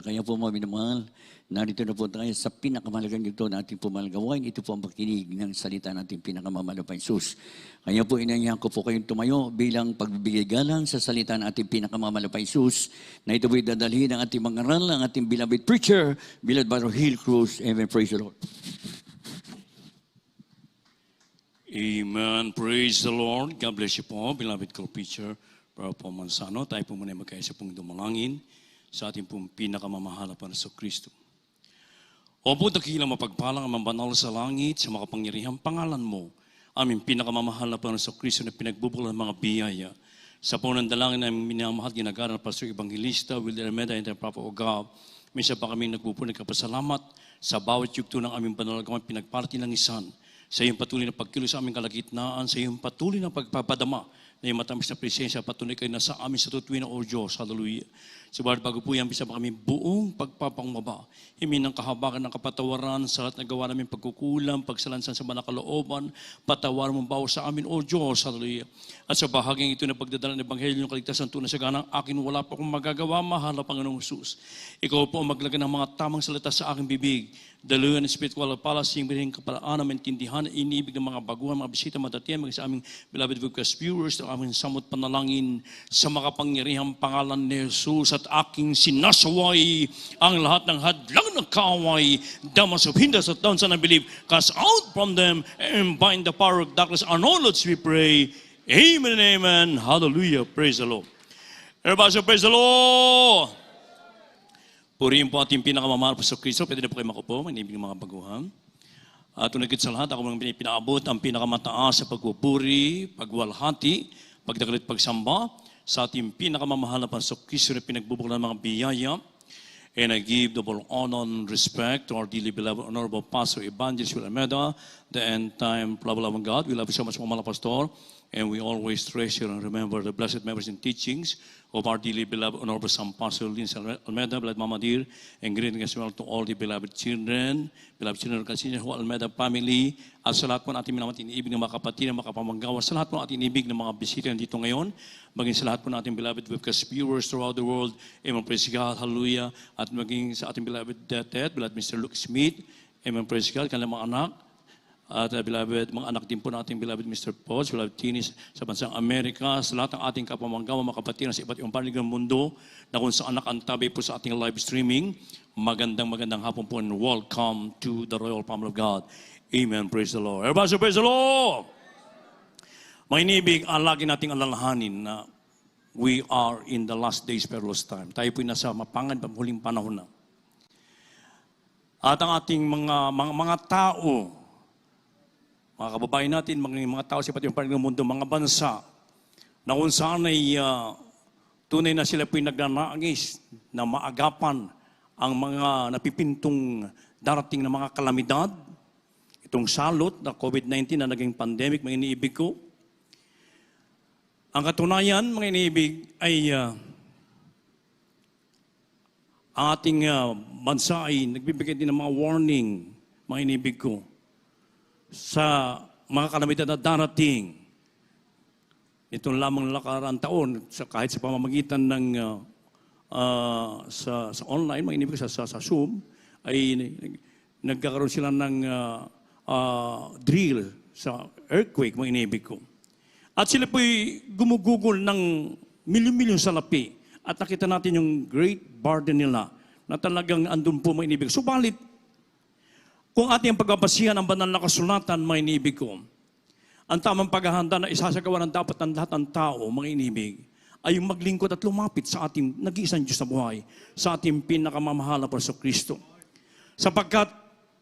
Kaya po mga minamahal, narito na po tayo sa pinakamahalagang ito na ating pumalagawain. Ito po ang pakinig ng salita nating pinakamamahal na Jesus. Kaya po inanyahan ko po kayong tumayo bilang pagbibigay galang sa salita ng ating pinakamamahal na Jesus na ito po'y dadalhin ng ating mangaral, ng ating beloved preacher, beloved Brother Hill Cruz. Amen. Praise the Lord. Amen. Praise the Lord. God bless you po, beloved co-preacher, Brother Paul Mansano. Tayo po muna magkaisa pong dumalangin sa ating pong pinakamamahal para sa Kristo. Opo, dakilang mapagpalang ang banal sa langit, sa makapangyarihang pangalan mo, aming pinakamamahal na para sa Kristo na pinagbubulan ng mga biyaya. Sa punang dalangin na minamahal ginagawa ng Pastor Evangelista, Wilder Almeida, and the Prophet of God, minsan pa kami nagpupunin kapasalamat sa bawat yugto ng aming panalagaman pinagparti ng isan, sa iyong patuloy na pagkilos sa aming kalagitnaan, sa iyong patuloy na pagpapadama, na iyong matamis na presensya, patuloy kayo na sa amin sa tutuwin na O Diyos. Hallelujah. Subalit bago po yan, bisa pa kami buong pagpapangmaba. Himin ng kahabagan ng kapatawaran sa lahat na gawa namin pagkukulang, pagsalansan sa mga kalooban, patawaran mo bawa sa amin, O Diyos. Hallelujah. At sa bahaging ito na pagdadala ng Ebanghelyo ng kaligtasan tunay sa ganang akin, wala pa akong magagawa, mahal na Panginoong Jesus. Ikaw po ang maglagay ng mga tamang salita sa aking bibig. Daluyan ng spiritual palasing, bilhin kapalaan, maintindihan, inibig ng mga baguhan, mga bisita, matatiyan, mga sa aming beloved webcast viewers, ng aming samot panalangin sa makapangyarihang pangalan ni Jesus at aking sinasaway ang lahat ng hadlang ng kaway, damas of hinders at downs and unbelief, cast out from them and bind the power of darkness. On all Lords we pray. Amen and amen. Hallelujah. Praise the Lord. Everybody say, praise the Lord. Purihin po ating pinakamamahal po sa Kristo. Pwede na po kayo makupo, manibig ng mga baguhan. At unagit sa lahat, ako mga pinaabot ang pinakamataas sa pagpupuri, pagwalhati, pagdakalit pagsamba sa ating pinakamamahal na po sa Kristo na pinagbubuklan ng mga biyaya. And I give double honor and respect to our dearly beloved Honorable Pastor Evangelist Will Almeida, the end time love of God. We love you so much, Mama Pastor. And we always treasure and remember the blessed memories and teachings of our dearly beloved Honorable Sam Pastor Lindsay Almeida, beloved Mama dear, and greeting as well to all the beloved children of Casino Almeida family, at sa lahat po natin minamang iniibig ng mga kapatid, ng mga kapamanggawa, sa lahat po natin iniibig ng mga bisita dito ngayon, maging sa lahat po natin beloved webcast viewers throughout the world, Amen, praise God, hallelujah, at maging sa ating beloved Dad, beloved Mr. Luke Smith, Amen, praise God, kanilang mga anak, at beloved, mga anak din po natin, beloved Mr. Potts, beloved Tinis sa bansang Amerika, sa lahat ng ating kapamanggawa, mga kapatid sa iba't ibang panig ng mundo, na kung saan nakantabi po sa ating live streaming, magandang hapon po and welcome to the Royal Family of God. Amen, praise the Lord. Everybody say, praise the Lord! Mga inibig, lagi nating alalahanin na we are in the last days perilous time. Tayo po'y nasa mapangan, huling panahon na. At ang ating mga tao, mga kababayan natin, mga tao sa iba't ibang panig ng mundo, mga bansa, na kung saan ay tunay na sila po'y nagnanangis na maagapan ang mga napipintong darating na mga kalamidad, itong salot na COVID-19 na naging pandemic, mga iniibig ko. Ang katunayan, mga iniibig, ay ang ating bansa ay nagbibigay din ng mga warning, mga iniibig ko, sa mga kalamidad na darating. Ito lamang nakaraan taon, kahit sa pamamagitan ng sa online, mga inibig sa Zoom, ay nagkakaroon sila ng drill sa earthquake, mga inibig ko. At sila po'y gumugugol ng milyon-milyon salapi. At nakita natin yung great burden nila na talagang andun po, mga inibig. Subalit, kung ating pagbabasihan ang banal na kasulatan, mga inibig ko, ang tamang paghahanda na isasagawa ng dapat ng lahat ng tao, mga inibig, ay yung maglingkod at lumapit sa ating nag-iisang Diyos na buhay, sa ating pinakamamahal na Panginoong Kristo. Sapagkat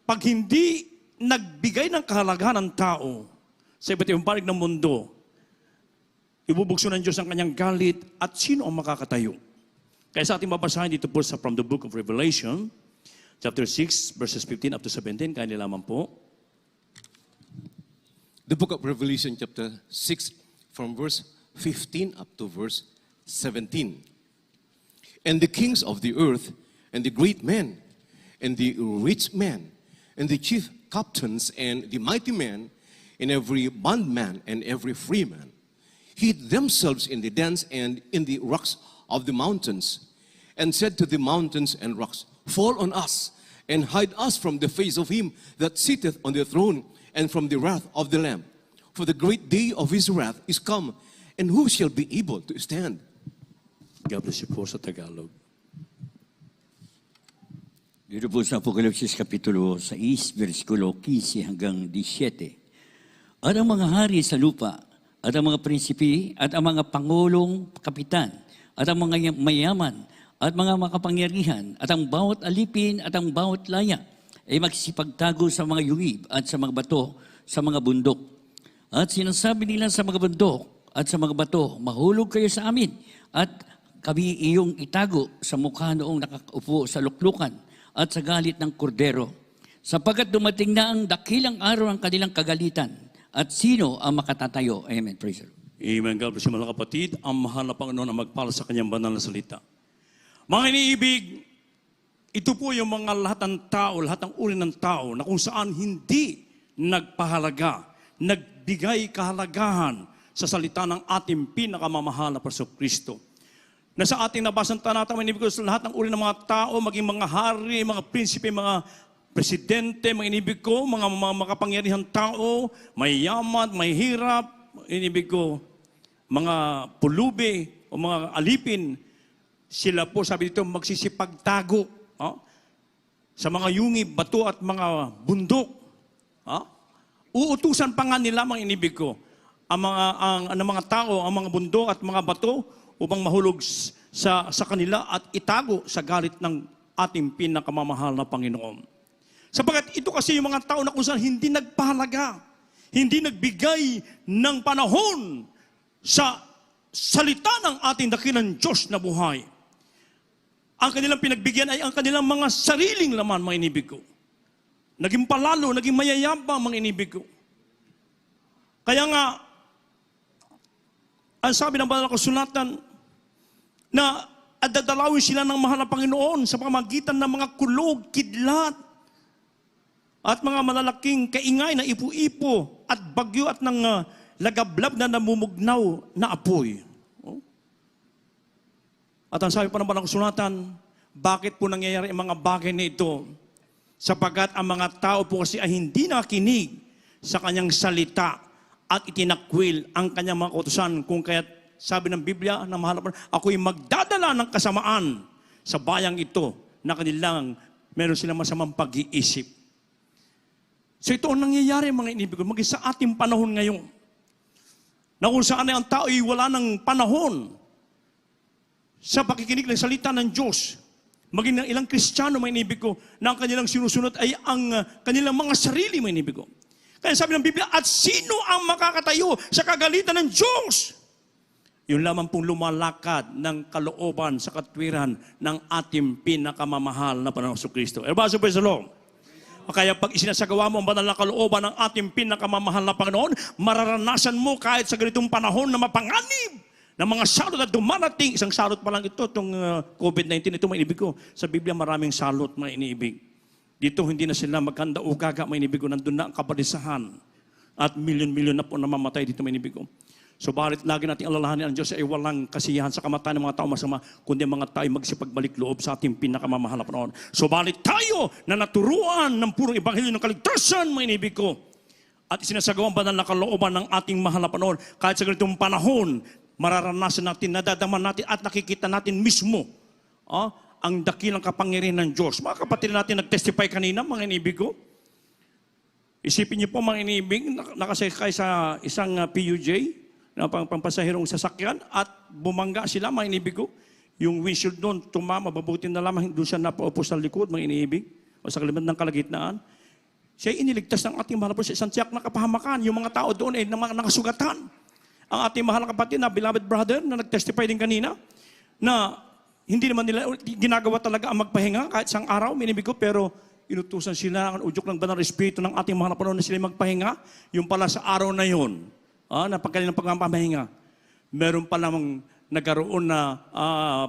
pag hindi nagbigay ng kahalagahan ng tao sa iba't ibang panig ng mundo, ibubukso ng Diyos ang kanyang galit at sino ang makakatayo? Kaya sa ating babasahin dito po sa from the book of Revelation, chapter 6, verses 15 up to 17, kaya nilaman po. The book of Revelation, chapter 6, from verse 15 up to verse 17. And the kings of the earth, and the great men, and the rich men, and the chief captains, and the mighty men, and every bondman, and every free man, hid themselves in the dens and in the rocks of the mountains, and said to the mountains and rocks, fall on us, and hide us from the face of him that sitteth on the throne, and from the wrath of the Lamb. For the great day of his wrath is come, and who shall be able to stand? God bless you po sa Tagalog. Dito po sa Apokalipsis Kapitulo 6, versikulo 15 hanggang 17. At ang mga hari sa lupa, at ang mga prinsipi, at ang mga pangulong kapitan, at ang mga mayaman, at mga makapangyarihan, at ang bawat alipin, at ang bawat laya, ay magsipagtago sa mga yungib at sa mga bato, sa mga bundok. At sinasabi nila sa mga bundok at sa mga bato, mahulog kayo sa amin, at kami iyong itago sa mukha noong nakaupo sa luklukan at sa galit ng kordero. Sapagkat dumating na ang dakilang araw ng kanilang kagalitan, at sino ang makatatayo? Amen. Praise the Lord. Amen. God bless you mga kapatid. Ang mahal na Panginoon ang magpala sa kanyang banal na salita. Mga iniibig, ito po yung mga lahat ng tao, lahat ng uri ng tao na kung saan hindi nagpahalaga, nagbigay kahalagahan sa salita ng ating pinakamamahal na Kristo. Na sa ating nabasang talata, mga inibig ko, sa lahat ng uri ng mga tao, maging mga hari, mga prinsipe, mga presidente, mga inibig ko, mga makapangyarihang tao, may yaman, may hirap, inibig ko, mga pulubi o mga alipin, sila po, sabi dito, magsisipagtago sa mga yungib, bato at mga bundok. Uutusan pa nga nila, mga inibig ko, ang mga tao, ang mga bundok at mga bato, upang mahulog sa kanila at itago sa galit ng ating pinakamamahal na Panginoon. Sapagkat ito kasi yung mga tao na kung saan hindi nagpahalaga, hindi nagbigay ng panahon sa salita ng ating dakilang Diyos na buhay. Ang kanilang pinagbigyan ay ang kanilang mga sariling laman, mga inibig ko. Naging palalo, naging mayayabang, mga inibig ko. Kaya nga, ang sabi ng banal na kasulatan, na dadalawin sila ng mahal na Panginoon sa pamamagitan ng mga kulog, kidlat, at mga malalaking kaingay na ipo-ipo at bagyo at ng lagablab na namumugnaw na apoy. At ang sabi pa ng banal na kasulatan, bakit po nangyayari ang mga bagay na ito? Sapagkat ang mga tao po kasi ay hindi nakinig sa kanyang salita at itinakwil ang kanyang mga kautusan, kung kaya't sabi ng Biblia na mahal na ako'y magdadala ng kasamaan sa bayang ito na kanilang meron silang masamang pag-iisip. So ito ang nangyayari, mga inibig ko, maging sa ating panahon ngayon. Na kung saan ang tao ay wala ng panahon sa pakikinig ng salita ng Diyos. Maging ng ilang Kristiyano, mga inibig ko, na ang kanilang sinusunod ay ang kanilang mga sarili, mga inibig ko. Kaya sabi ng Biblia, at sino ang makakatayo sa kagalitan ng Diyos? Yung lamang pong lumalakad ng kalooban sa katwiran ng ating pinakamamahal na Panginoong Kristo. Everybody praise the Lord. Kaya pag isinasagawa mo ang banal na kalooban ng ating pinakamamahal na Panginoon, mararanasan mo kahit sa ganitong panahon na mapanganib ng mga salot at dumarating. Isang salot pa lang ito, itong COVID-19, ito mga inibig ko. Sa Biblia maraming salot, mga iniibig. Dito hindi na sila magkanda o gaga, mga inibig ko. Nandun na ang kabalisahan. At milyon-milyon na po namamatay dito, mga inibig ko. So bakit lagi natin alalahanin ang Diyos ay walang kasiyahan sa kamatayan ng mga tao masama, kundi mga tao magsipagbalik loob sa ating pinakamamahal na Panginoon. So bakit tayo na naturuan ng purong ebanghelyo ng kaligtasan, mga inibig ko, at isinasagawang banal na kalooban ng ating mahal na Panginoon, kahit sa ganitong panahon, mararanasan natin, nadadaman natin at nakikita natin mismo ang dakilang kapangyarihan ng Diyos. Mga kapatid natin nag-testify kanina, mga inibig ko. Isipin niyo po, mga inibig, nakasakay sa isang PUJ, na pampasahirong sasakyan at bumangga sila, mga inibig ko. Yung windshield doon, tumama, mabuti na lamang doon siya napaupo sa likod, mga inibig, o sa kalimat ng kalagitnaan. Siya iniligtas ng ating mahal na sa isang tiyak na kapahamakan. Yung mga tao doon ay nakasugatan. Ang ating mahal na kapatid na beloved brother na nag-testify din kanina, na hindi naman nila ginagawa talaga ang magpahinga kahit isang araw, mga inibig ko, pero inutusan sila ang udyok ng banal espiritu ng ating mahal na Panginoon na sila magpahinga. Yung pala sa araw na yon, na pagkanilang pagmamahinga, meron pa namang nagkaroon na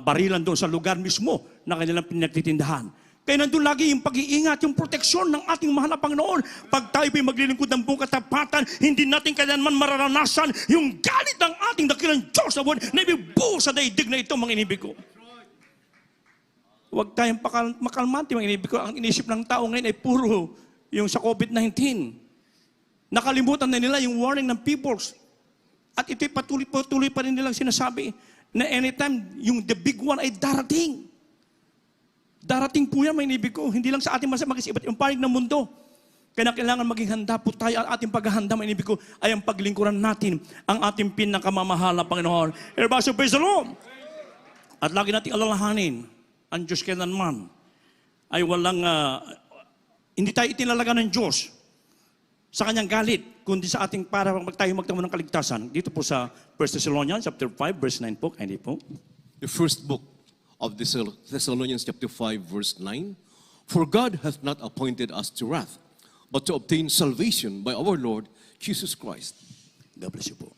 barilan doon sa lugar mismo na kanilang pinagtitindahan. Kaya nandun lagi yung pag-iingat, yung proteksyon ng ating mahal na Panginoon. Pag tayo po'y maglilingkod ng buong katapatan, hindi natin kailanman mararanasan yung galit ng ating dakilang Diyos na buwan na ibibuo sa daigdig na ito, mga inibig ko. Huwag tayong makalmante, mga inibig ko. Ang inisip ng tao ngayon ay puro yung sa COVID-19. Nakalimutan na nila yung warning ng peoples. At ito'y patuloy pa rin nilang sinasabi na anytime yung the big one ay darating. Darating po yan, mga inibig ko. Hindi lang sa ating bansa, maging sa iba't ibang panig ng mundo. Kaya kailangan maging handa po tayo. Ang ating paghahanda, mga inibig ko, ay ang paglingkuran natin ang ating pinakamamahal na Panginoon. Everybody, so praise the Lord. At lagi nating alalahanin, ang Diyos kailanman ay walang, hindi tayo itinalaga ng Diyos sa kanyang galit, kundi sa ating para tayo magtamo ng kaligtasan. Dito po sa 1 Thessalonians chapter 5, verse 9 po. Hindi po. The first book of Thessalonians chapter 5 verse 9. For God hath not appointed us to wrath, but to obtain salvation by our Lord Jesus Christ. God bless you po.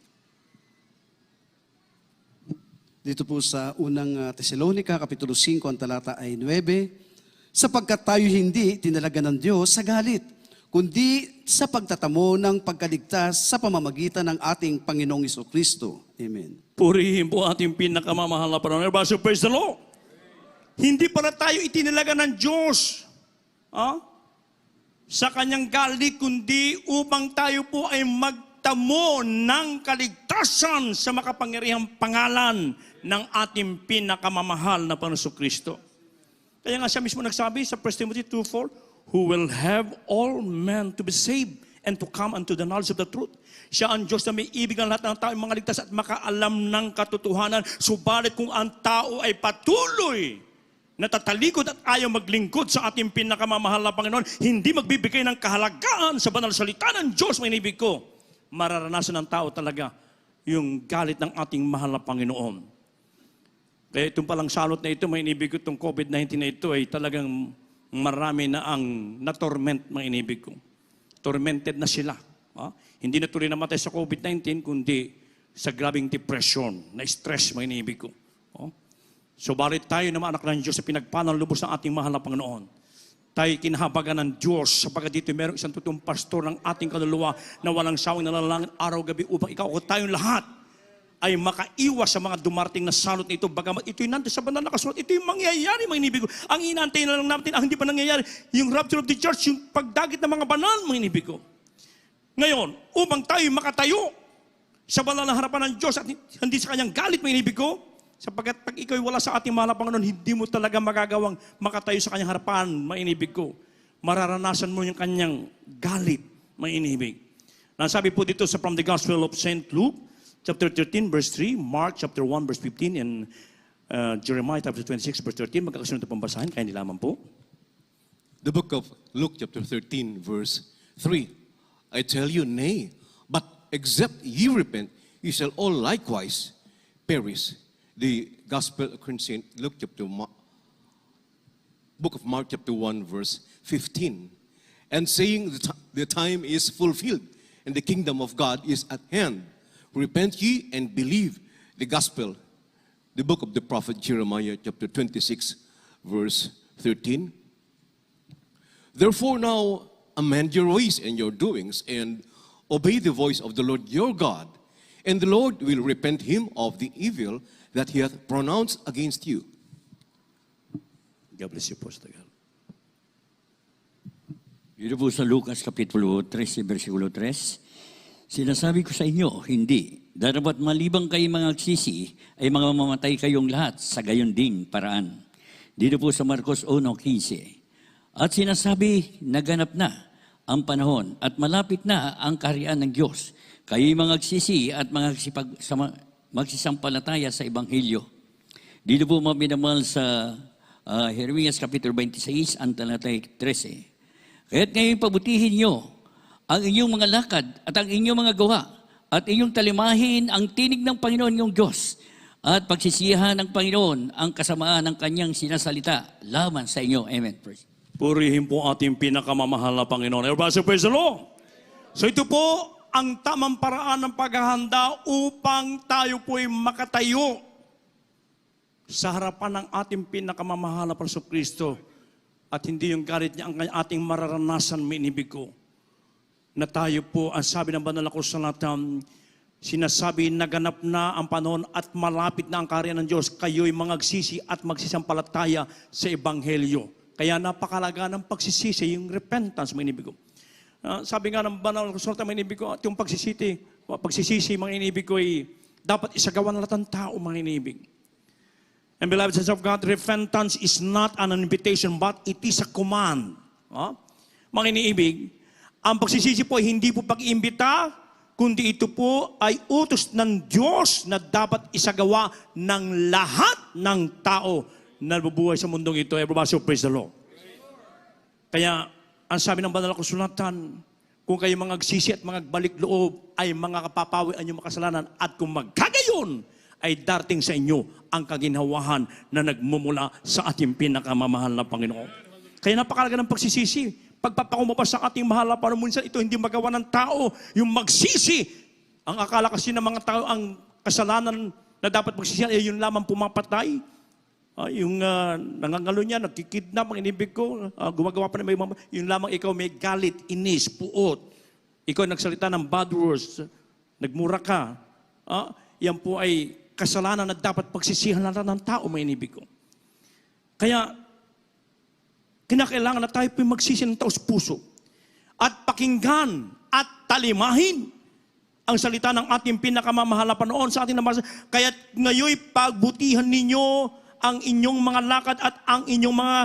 Dito po sa unang Tesalonica, Kapitulo 5, ang talata ay 9, sapagkat tayo hindi tinalaga ng Diyos sa galit, kundi sa pagtatamo ng pagkaligtas sa pamamagitan ng ating Panginoong Jesucristo. Amen. Purihin po ating pinakamamahal na Panginoon. Everybody, so praise the Lord. Hindi pala tayo itinalaga ng Diyos sa kanyang galit, kundi upang tayo po ay magtamo ng kaligtasan sa makapangyarihang pangalan ng ating pinakamamahal na Panginoon Kristo. Kaya nga siya mismo nagsabi sa 1 Timothy 2:4, who will have all men to be saved and to come unto the knowledge of the truth. Siya ang Diyos na may ibig ang lahat ng tao mga ligtas at makaalam ng katotohanan. Subalit kung ang tao ay patuloy na tatalikod at ayaw maglingkod sa ating pinakamamahal na Panginoon, hindi magbibigay ng kahalagaan sa banal salita ng Diyos, may ibig ko, mararanasan ng tao talaga yung galit ng ating mahal na Panginoon. Kaya itong palang salot na ito, may inibig ko, itong COVID-19 na ito ay talagang marami na ang na-torment, mga inibig ko. Tormented na sila. Hindi na tuloy namatay sa COVID-19, kundi sa grabing depression, na stress, mga inibig ko. So, balit tayo na mga anak ng Diyos sa pinagpalang lubos ng ating mahal na Panginoon. Tayo kinahabagan ng Diyos sapagkat dito mayroong isang totoong pastor ng ating kaluluwa na walang sawang nalalangin araw-gabi upang ikaw o tayong lahat ay makaiwas sa mga dumarating na salot na ito. Bagamat ito'y nandun sa banal na kasulat, ito'y mangyayari, mga inibig ko. Ang inaantay na lang natin, ang hindi pa nangyayari, yung rapture of the church, yung pagdagit ng mga banal, mga inibig ko. Ngayon, upang tayo makatayo sa banal na harapan ng Diyos at hindi sa kanyang galit, mga inibig ko, sapagkat pag ikaw wala sa ating mahal na Panginoon, hindi mo talaga magagawang makatayo sa kanyang harapan, mga inibig ko. Mararanasan mo yung kanyang galit, mga inibig. Nasabi po dito sa From the Gospel of St. Luke, chapter 13, verse 3, Mark chapter 1, verse 15, and Jeremiah chapter 26, verse 13. Magkakasunod na pambasahin, kaya nilaman po. The book of Luke chapter 13 verse 3. I tell you, nay, but except ye repent, ye shall all likewise perish. The Gospel according to St. Luke chapter book of Mark chapter 1 verse 15. And saying the time is fulfilled and the kingdom of God is at hand. Repent ye and believe the gospel. The book of the prophet Jeremiah chapter 26 verse 13. Therefore now amend your ways and your doings and obey the voice of the Lord your God. And the Lord will repent him of the evil that he hath pronounced against you. God bless you po sa tagal. Dito po sa Lucas Kapitulo 13, versikulo 3, sinasabi ko sa inyo, hindi. Darapat malibang kayo mga agsisi, ay mga mamatay kayong lahat sa gayon ding paraan. Dito po sa Marcos 1:15. At sinasabi, naganap na ang panahon at malapit na ang kaharian ng Diyos. Kayo'y mga agsisi at mga magsisampalataya sa Ebanghelyo. Dito po mga minamahal sa Jeremias Kapitulo 26, ang talata 13. Kaya't ngayon pabutihin nyo ang inyong mga lakad at ang inyong mga gawa at inyong talimahin ang tinig ng Panginoon yung Diyos at pagsisiyahan ng Panginoon ang kasamaan ng kanyang sinasalita laban sa inyo. Amen. Purihin po ating pinakamamahal na Panginoon. Everybody say praise the Lord. So ito po ang tamang paraan ng paghahanda upang tayo po'y makatayo sa harapan ng ating pinakamamahal na Panginoon Kristo at hindi yung galit niya ang ating mararanasan, minibig ko. Na tayo po, ang sabi ng banal na kasulatan, sinasabi, naganap na ang panahon at malapit na ang kaharian ng Diyos. Kayo'y mangagsisi at magsisampalataya sa Ebanghelyo. Kaya napakalaga ng pagsisisi, yung repentance, mga inibig ko. Sabi nga ng banal na kasulatan, mga inibig ko, at yung pagsisisi, mga inibig ko, ay dapat isagawa ng lahat ng tao, mga inibig. And beloved sons of God, repentance is not an invitation, but it is a command. Mga iniibig, ang pagsisisi po ay hindi po pag-iimbita, kundi ito po ay utos ng Diyos na dapat isagawa ng lahat ng tao na nabubuhay sa mundong ito. Everybody say, praise the Lord. Kaya, ang sabi ng banal na kasulatan, kung kayo mga agsisi at mga balik loob, ay mga kapapawi ang inyong makasalanan, at kung magkagayon, ay darating sa inyo ang kaginhawahan na nagmumula sa ating pinakamamahal na Panginoon. Kaya napakalaga ng pagsisisi. Pagpapakumaba sa ating mahal na Panginoon, minsan ito hindi magawa ng tao, yung magsisi. Ang akala kasi ng mga tao, ang kasalanan na dapat magsisihan ay yun lamang pumapatay. Yung nangangalo niya, nagkikidnap, ang inibig ko, gumagawa pa na yung lamang ikaw may galit, inis, puot. Ikaw nagsalita ng bad words, nagmura ka. Yan po ay kasalanan na dapat pagsisihan natin ng tao, may inibig ko. Kaya, kinakailangan na tayo po magsisi ng taos puso at pakinggan at talimahin ang salita ng ating pinakamamahal na Panginoon sa ating namasa. Kaya ngayon pagbutihan ninyo ang inyong mga lakad at ang inyong mga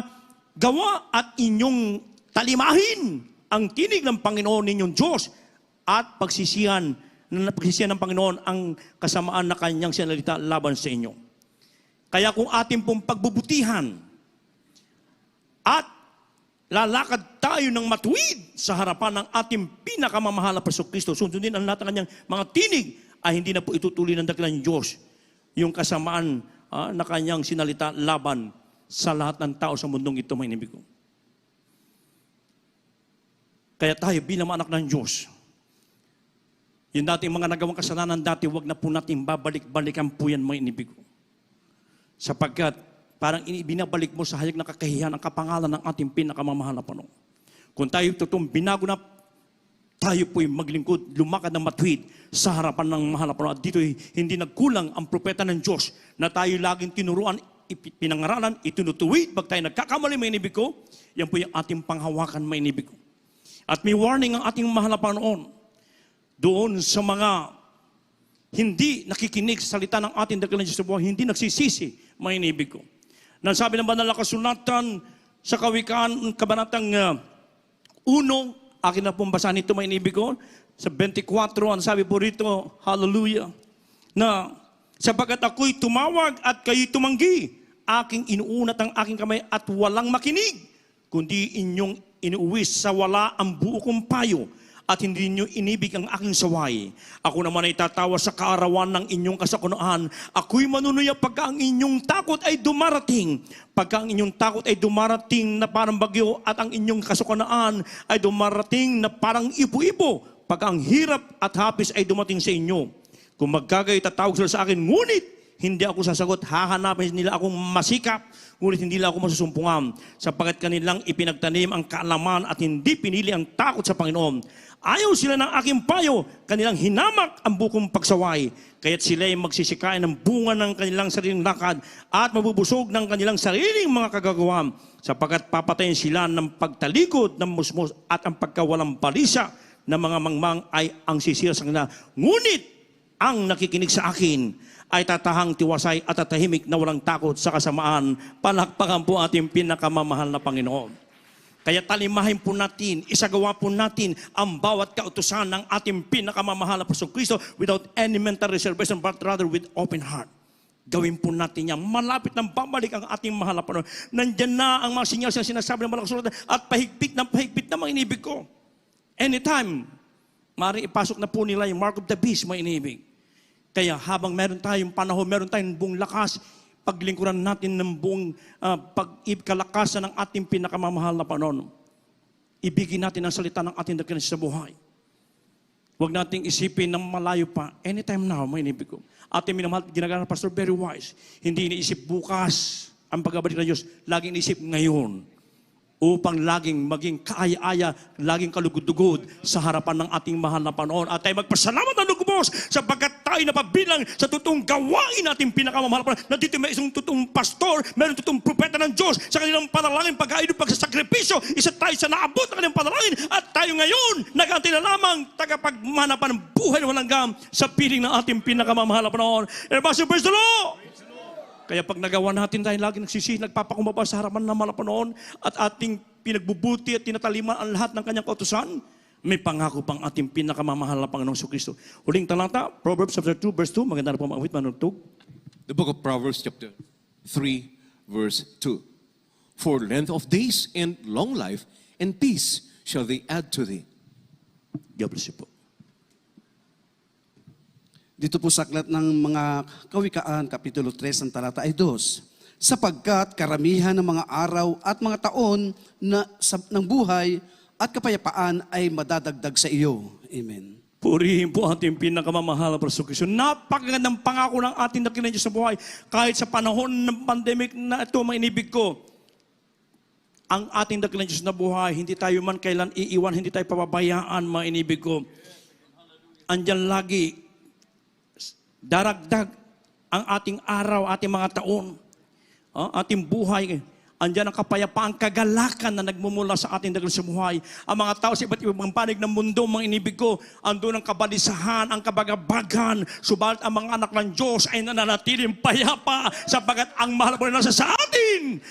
gawa at inyong talimahin ang tinig ng Panginoon ninyong Diyos at pagsisihan ng Panginoon ang kasamaan na kanyang sinalita laban sa inyo. Kaya kung ating pong pagbubutihan at lalakad tayo ng matuwid sa harapan ng ating pinakamamahal na Kristo, sundin ang lahat ng kanyang mga tinig, ay hindi na po itutuloy ng dakilang Diyos yung kasamaan na kanyang sinalita laban sa lahat ng tao sa mundong ito, mga inibig ko. Kaya tayo bilang anak ng Diyos, yung dating mga nagawang kasalanan dati, wag na po natin babalik-balikan po yan, mga inibig ko. Sapagkat parang binabalik mo sa hayag na kakahiyan ang kapangalan ng ating pinakamamahal na Panginoon. Kung tayo totoong binago na, tayo po'y maglingkod, lumakad ng matuwid sa harapan ng mahal na Panginoon. At dito hindi nagkulang ang propeta ng Diyos na tayo laging tinuruan, pinangaralan, itinutuwid. Pag tayo nagkakamali, may inibig ko, yan po yung ating panghawakan, may inibig ko. At may warning ang ating mahal na Panginoon doon sa mga hindi nakikinig sa salita ng ating dakilang Diyos sa buhay, hindi nagsisisi, may inibig ko. Nasabi ng banal na kasulatan sa Kawikaan, kabanatang 1, akin na pong basahin ito, may inibig ko, sa 24, ang sabi po rito, hallelujah, na sapagkat ako'y tumawag at kayo'y tumanggi, aking inuunat ang aking kamay at walang makinig, kundi inyong inuuwis sa wala ang buo kong payo, at hindi niyo inibig ang aking saway. Ako naman ay tatawa sa kaarawan ng inyong kasakunaan. Ako'y manunuya pagka ang inyong takot ay dumarating. Pagka ang inyong takot ay dumarating na parang bagyo at ang inyong kasakunaan ay dumarating na parang ipo-ipo. Pagka ang hirap at hapis ay dumating sa inyo. Kung magkagay, tatawag sila sa akin, ngunit hindi ako sasagot, hahanapin nila akong masikap, ngunit hindi nila ako masusumpungan, sapagkat kanilang ipinagtanim ang kaalaman at hindi pinili ang takot sa Panginoon. Ayaw sila ng aking payo, kanilang hinamak ang bukong pagsaway, kaya't sila ay magsisikain ng bunga ng kanilang sariling lakad at mabubusog ng kanilang sariling mga kagagawa, sapagkat papatayin sila ng pagtalikod ng musmos at ang pagkawalang balisa ng mga mangmang ay ang sisira sa kanila. Ngunit ang nakikinig sa akin ay tatahang tiwasay at tatahimik na walang takot sa kasamaan. Palakpakan po ating pinakamamahal na Panginoon. Kaya talimahin po natin, isagawa po natin ang bawat kautusan ng ating pinakamamahal na Kristo without any mental reservation but rather with open heart. Gawin po natin yan. Malapit ng babalik ang ating mahal na Panginoon. Nandyan na ang mga sinyal sa sinasabi ng malakas sulatan at pahigpit na mga inibig ko. Anytime, maaari ipasok na po nila yung mark of the beast, mga inibig. Kaya habang meron tayong panahon, meron tayong buong lakas, paglingkuran natin ng buong kalakasan ng ating pinakamamahal na Panginoon. Ibigin natin ang salita ng ating dakilang sa buhay. Huwag nating isipin ng malayo pa. Anytime now, may inibig ko. Ating minamahal, ginagawa ng Pastor, very wise. Hindi iniisip bukas ang pagbabalik ng Diyos. Laging iniisip ngayon. upang laging maging kaaya-aya, laging kalugod-dugod sa harapan ng ating mahal na Panginoon. At tayo magpasalamat ng lugubos sapagkat tayo napabilang sa totoong gawain nating pinakamamahal na Panginoon. Na dito may isang totoong pastor, mayroong totoong propeta ng Diyos sa kanilang panalangin, pag-aido, pagsasakripisyo. Isa tayo sa naabot ng kanilang panalangin at tayo ngayon nag-aantay na lamang tagapagmanapan ng buhay na walang hanggan sa piling ng ating pinakamamahal na Panginoon. Everybody, praise the Lord! Kaya pag nagawa natin tayo lagi nagsisisi, nagpapakumbaba sa harapan ng mga Panginoon at ating pinagbubuti at tinataliman ang lahat ng kanyang kautusan, may pangako pang ating pinakamamahal na Panginoong Kristo. Huling talata, Proverbs chapter 2, verse 2. Maganda na po mga awit, manunugtog. The book of Proverbs chapter 3, verse 2. For length of days and long life and peace shall they add to thee. God bless you po. Dito po sa aklat ng mga Kawikaan, Kapitulo 3, ang talata ay 2. Sapagkat karamihan ng mga araw at mga taon ng buhay at kapayapaan ay madadagdag sa iyo. Amen. Purihin po ating pinakamamahal na Kristo. Napakagandang pangako ng ating dakilang Diyos sa buhay. Kahit sa panahon ng pandemic na ito, mga inibig ko, ang ating dakilang Diyos na buhay, hindi tayo man kailan iiwan, hindi tayo pababayaan, mga inibig ko. Andyan lagi, daragdag ang ating araw, ating mga taon, ating buhay. Andyan ang kapayapaan, kagalakan na nagmumula sa ating dakilang sa buhay. Ang mga tao sa iba't ibang panig ng mundo, mga inibig ko, andun ang kabalisahan, ang kabagabagan, subalit ang mga anak ng Diyos ay nananatiling payapa sapagkat ang mahal po na nasa sa atin.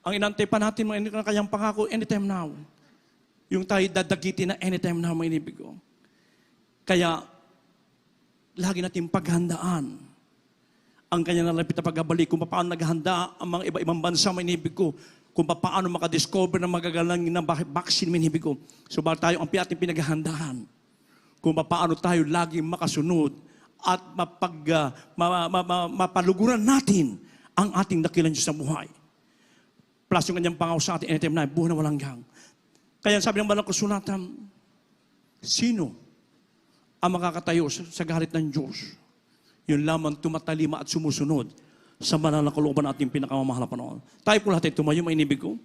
Ang inantay pa natin, mga inibig ko, kanyang pangako, anytime now. Yung tayo dadagitin na anytime now, mga inibig ko. Kaya, lagi natin paghandaan ang kanyang nalapit na pagbabalik, kung paano naghanda ang mga iba-ibang bansa, mainibig ko, kung paano makadiscover ng magagalang ng vaccine, mainibig ko. So, bakit tayo ang ating pinaghahandaan? Kung paano tayo lagi makasunod at mapaluguran natin ang ating dakilang Diyos sa buhay. Plus yung kanyang pangaw sa atin, anytime na, buhay na walang hanggan. Kaya sabi ng banal na kasulatan, sino ang makakatayo sa galit ng Diyos? Yun lamang tumatalima at sumusunod sa banal na kalooban ating pinakamamahal na Panginoon. Tayo po lahat ay tumayo, mga inibig ko.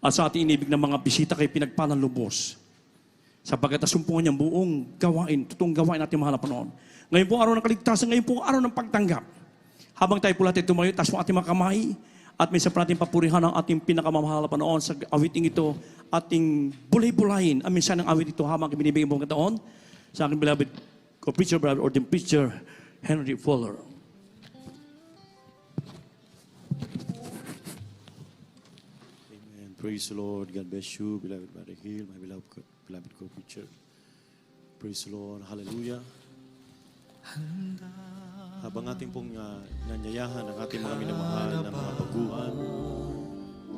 At sa ating inibig ng mga bisita kay pinagpalang lubos. Sapagkat asumpungan niyang buong gawain, totoong gawain ating mahal na Panginoon. Ngayon po araw ng kaligtasan, ngayon po araw ng pagtanggap. Habang tayo po lahat ay tumayo, taas po ating mga kamay, at may sa natin papurihan ang ating pinakamamahal na Panginoon sa awiting ito, ating bulay-bulayin ang minsan ng awit ito habang binibigyan mo ang kataon sa aking beloved co-preacher, brother, or the preacher, Henry Fuller. Amen. Praise the Lord. God bless you, beloved Brother Hill, my beloved co-preacher. Praise the Lord. Hallelujah. Habang ating pong nanyayahan ang ating mga minamahal na mga baguhan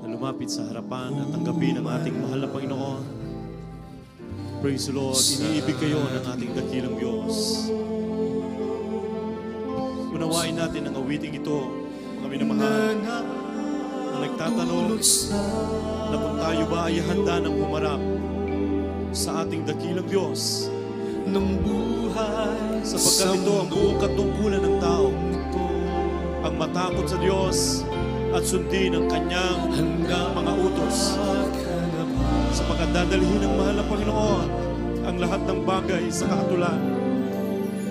na lumapit sa harapan at tanggapin ang ating mahal na Panginoon. Praise the Lord. Iniibig kayo ng ating dakilang Diyos. Unawain natin ang awiting ito, mga minamahal, na nagtatanong na kung tayo ba ay handa ng humarap sa ating dakilang Diyos. Sapagkat ito ang buong katungkulan ng tao, ang matakot sa Diyos at sundin ang kanyang mga utos. Sapagkat dadalhin ng mahal na Panginoon ang lahat ng bagay sa kahatulan,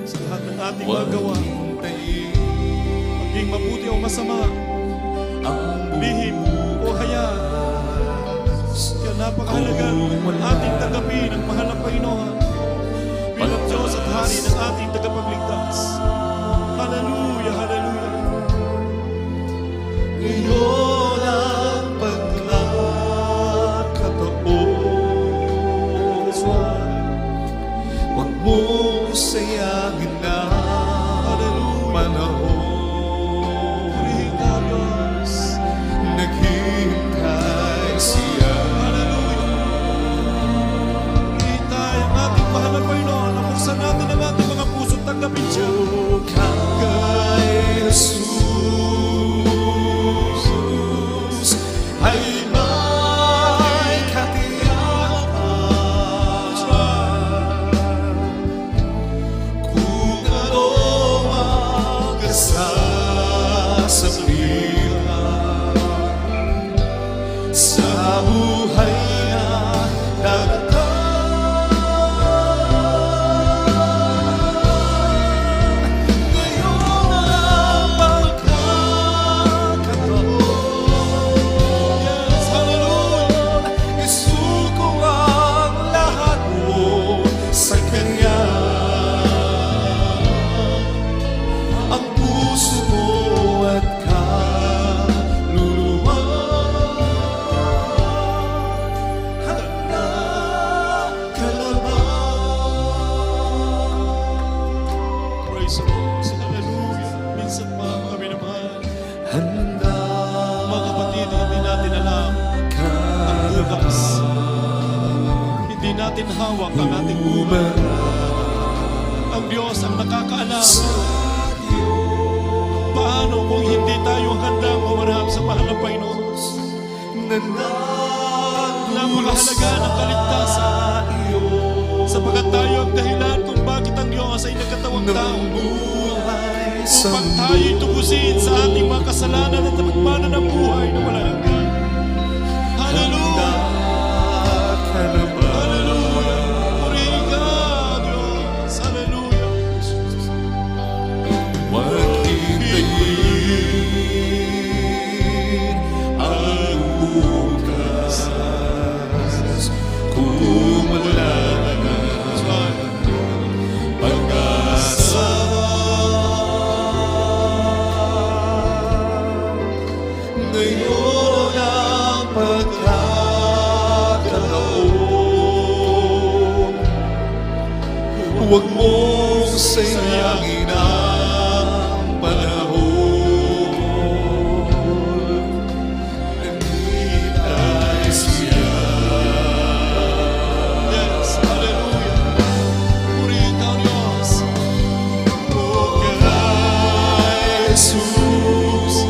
sa lahat ng ating magawa, maging mabuti o masama, lihim o hayaan. Kaya napakahalaga ating tanggapin ang mahal na Panginoon bilang Diyos at Hari ng ating tagapagligtas. Hallelujah, hallelujah. Ngayon ang pagkakataon, huwag mong sayangin na panahon. Purihin ka, Diyos. Naghihintay siya. Hintay ang ating mahal na Panginoon. Buksan natin ang ating mga puso't tanggapin siya. wagas. Hindi natin hawak ang ating buhay. Ang Diyos ang nakakaalam. Paano kung hindi tayo handang umarap sa mahal na Panginoon? Napakahalaga ng kaligtasan, sapagkat tayo ang dahilan kung bakit ang Diyos ay nagkatawang tao, upang tayo'y tubusin sa ating mga kasalanan at napagmana ng buhay na wala hanggan. Hallelujah! Hallelujah! Purihin ka, Diyos! Hallelujah! Maghintayin ang bukas kung wala na pag-asa. Ngayon ang pagkakataon, huwag mong sayangin ang panahon. Nandito siya. Yes, hallelujah! Purihin ka, Diyos! O kay Jesus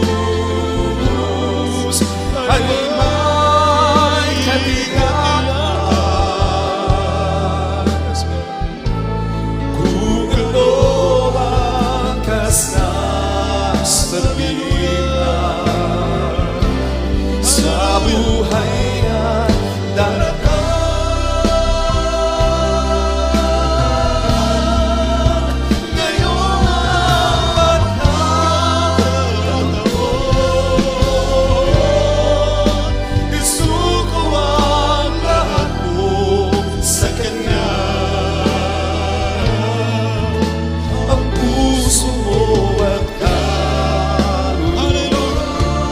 ay may katiyakan. Kung ano ang kasasabihan sa buhay na darating, ngayon ang pagkakataon, isuko ang lahat mo sa Kanya. Ang puso mo at Hallelujah!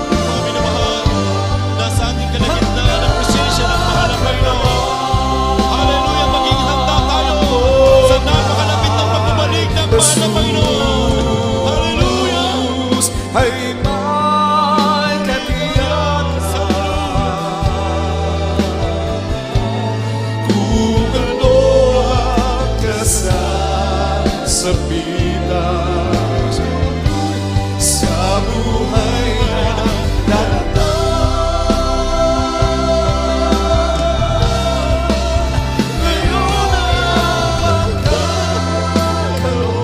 Mga minamahal, nasa ating kalagitnaan ang presensya ng mahal na Panginoon. Hallelujah! Maging handa tayo sa napakalapit ng pagbabalik ng mahal na Panginoon. Hallelujah! ay may katiyakan. Kung ano ang kasasabihan sa buhay na darating, ngayon ang pagkakataon,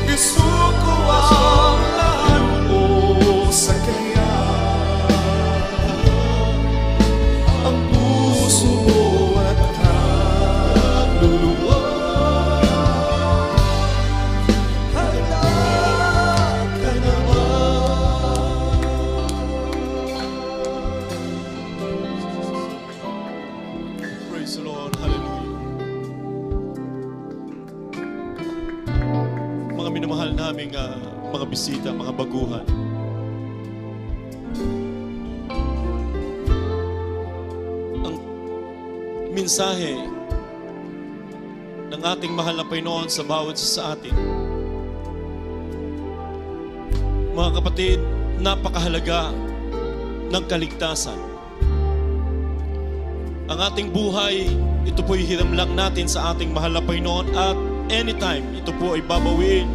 isuko ang lahat mo sa Kanya. Ang puso mo at kaluluwa, handa ka naman. Praise the Lord. Hallelujah. Mga minamahal naming mga bisita, mga baguhan. Ang mensahe ng ating mahal na Panginoon sa bawat isa sa atin. Mga kapatid, napakahalaga ng kaligtasan. Ang ating buhay, ito po'y hiram lang natin sa ating mahal na Panginoon at anytime, ito po ay babawiin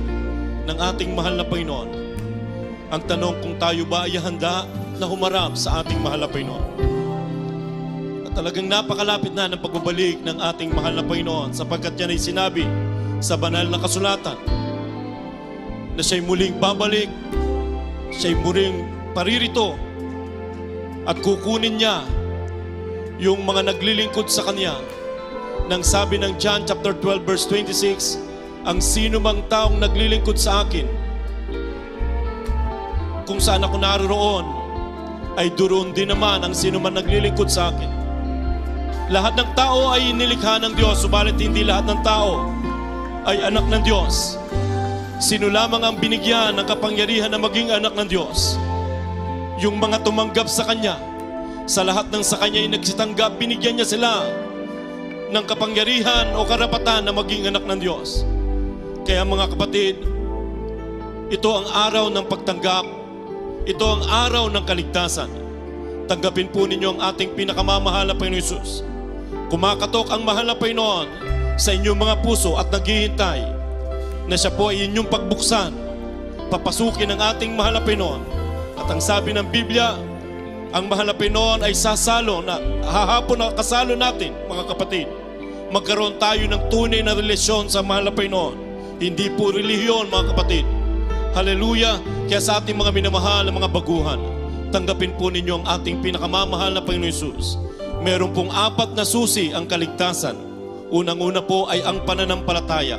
ng ating mahal na Panginoon. Ang tanong kung tayo ba ay handa na humarap sa ating mahal na Panginoon. At talagang napakalapit na ng pagbabalik ng ating mahal na Panginoon sapagkat yan ay sinabi sa banal na kasulatan na siya'y muling babalik, siya'y muling paririto at kukunin niya yung mga naglilingkod sa Kanya. Nang sabi ng John chapter 12 verse 26, ang sino mang taong naglilingkod sa akin, kung saan ako naroon, ay duroon din naman ang sino man naglilingkod sa akin. Lahat ng tao ay nilikha ng Diyos, subalit hindi lahat ng tao ay anak ng Diyos. Sino lamang ang binigyan ng kapangyarihan na maging anak ng Diyos? Yung mga tumanggap sa Kanya. Sa lahat ng sa Kanya ay nagsitanggap, binigyan niya sila ng kapangyarihan o karapatan na maging anak ng Diyos. Kaya mga kapatid, ito ang araw ng pagtanggap. Ito ang araw ng kaligtasan. Tanggapin po ninyo ang ating pinakamamahal na Panginoon Hesus. Kumakatok ang mahal na Panginoon sa inyong mga puso at naghihintay na siya po ay inyong pagbuksan, papasukin ang ating mahal na Panginoon. At ang sabi ng Biblia, ang mahal na Panginoon ay sasalo na hahapon na kasalo natin, mga kapatid. Magkaroon tayo ng tunay na relasyon sa mahal na Panginoon. Hindi po relihiyon, mga kapatid. Hallelujah! Kaya sa ating mga minamahal na mga baguhan, tanggapin po ninyo ang ating pinakamamahal na Panginoon Hesus. Meron pong 4 na susi ang kaligtasan. Unang-una po ay ang pananampalataya.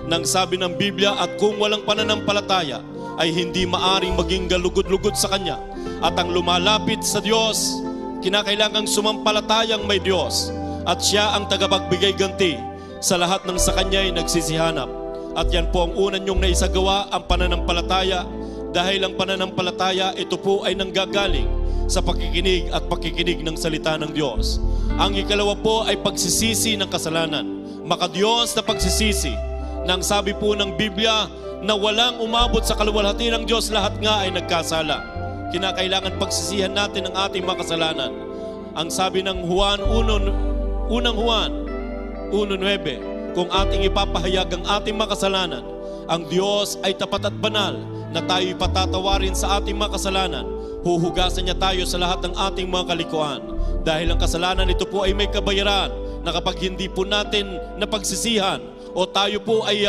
Nang sabi ng Biblia, at kung walang pananampalataya, ay hindi maaring maging galugod-lugod sa Kanya. At ang lumalapit sa Diyos, kinakailangang sumampalatayang may Diyos. At siya ang tagapagbigay ganti sa lahat ng sa Kanya ay nagsisihanap. At yan po ang unang niyong naisagawa, ang pananampalataya. Dahil ang pananampalataya, ito po ay nanggagaling sa pakikinig at pakikinig ng salita ng Diyos. Ang ikalawa po ay pagsisisi ng kasalanan. Makadiyos na pagsisisi. Nang sabi po ng Biblia na walang umabot sa kaluwalhati ng Diyos, lahat nga ay nagkasala. Kinakailangan pagsisihan natin ang ating mga kasalanan. Ang sabi ng unang Juan 1:9, kung ating ipapahayag ang ating mga kasalanan, ang Diyos ay tapat at banal na tayo ipatatawarin sa ating mga kasalanan. Huhugasan niya tayo sa lahat ng ating mga kalikuan. Dahil ang kasalanan ito po ay may kabayaran na kapag hindi po natin napagsisihan o tayo po ay